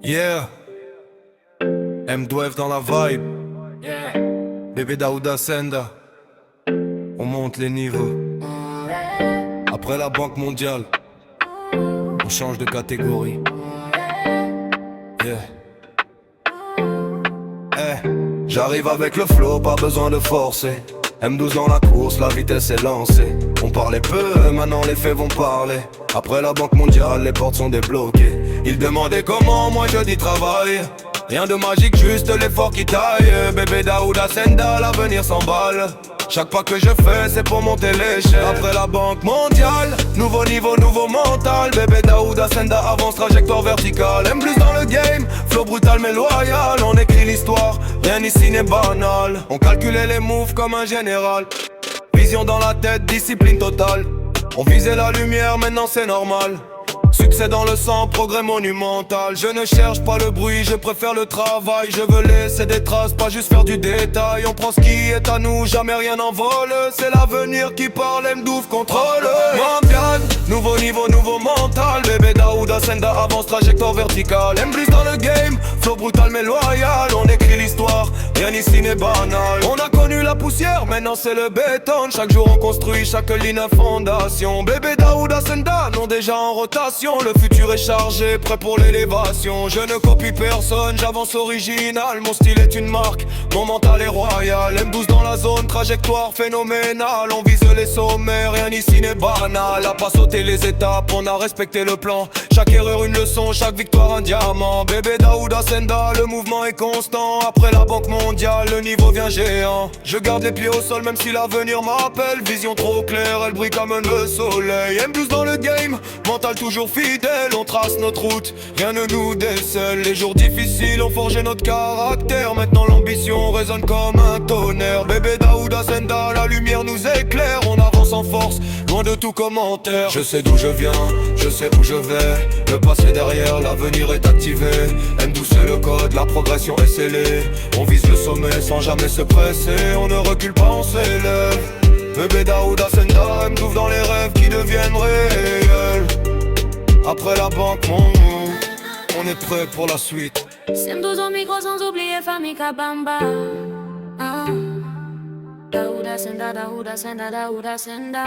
Yeah, M12 dans la vibe. Yeah. Bébé Daouda Senda. On monte les niveaux. Après la Banque mondiale, on change de catégorie. Yeah. J'arrive avec le flow, pas besoin de forcer. M12 dans la course, la vitesse est lancée. On parlait peu, maintenant les faits vont parler. Après la Banque mondiale, les portes sont débloquées. Ils demandaient comment, moi je dis travail. Rien de magique, juste l'effort qui taille. Bébé Daouda Senda, l'avenir s'emballe. Chaque pas que je fais, c'est pour monter l'échelle. Après la Banque mondiale, nouveau niveau, nouveau mental. Bébé Daouda Senda avance, trajectoire verticale. M plus dans le game, flow brutal mais loyal. On écrit l'histoire, rien ici n'est banal. On calculait les moves comme un général. Vision dans la tête, discipline totale. On visait la lumière, maintenant c'est normal. Succès dans le sang, progrès monumental. Je ne cherche pas le bruit, je préfère le travail. Je veux laisser des traces, pas juste faire du détail. On prend ce qui est à nous, jamais rien en vole. C'est l'avenir qui parle, M12 contrôle. Mondial, nouveau niveau, nouveau mental. Bébé Daouda Senda avance, trajectoire verticale. M plus dans le game, flow brutal mais loyal. On écrit l'histoire, rien ici n'est banal. On a connu la poussière, maintenant c'est le béton. Chaque jour on construit, chaque ligne à fondation. Bébé Daouda Senda, non déjà en rotation. Le futur est chargé, prêt pour l'élévation. Je ne copie personne, j'avance original. Mon style est une marque, mon mental est royal. M12 dans la zone, trajectoire phénoménale. On vise les sommets, rien ici n'est banal. A pas sauter les étapes, on a respecté le plan. Chaque erreur une leçon, chaque victoire un diamant. Bébé Daouda Senda, le mouvement est constant. Après la Banque mondiale, le niveau vient géant. Je garde les pieds au sol même si l'avenir m'appelle. Vision trop claire, elle brille comme le soleil. M12 dans le game, mental toujours fidèle, on trace notre route, rien ne nous décèle. Les jours difficiles ont forgé notre caractère. Maintenant l'ambition résonne comme un tonnerre. Bébé Daouda Senda, la lumière nous éclaire. On avance en force, loin de tout commentaire. Je sais d'où je viens, je sais où je vais. Le passé derrière, l'avenir est activé. M12 c'est le code, la progression est scellée. On vise le sommet sans jamais se presser. On ne recule pas, on s'élève. Bébé Daouda Senda, M12 dans les rêves qui deviennent réels. Après la Banque mondiale, on est prêt pour la suite. M12 au micro sans oublier Famille Kabamba. Daouda Senda, Daouda Senda, Daouda Senda.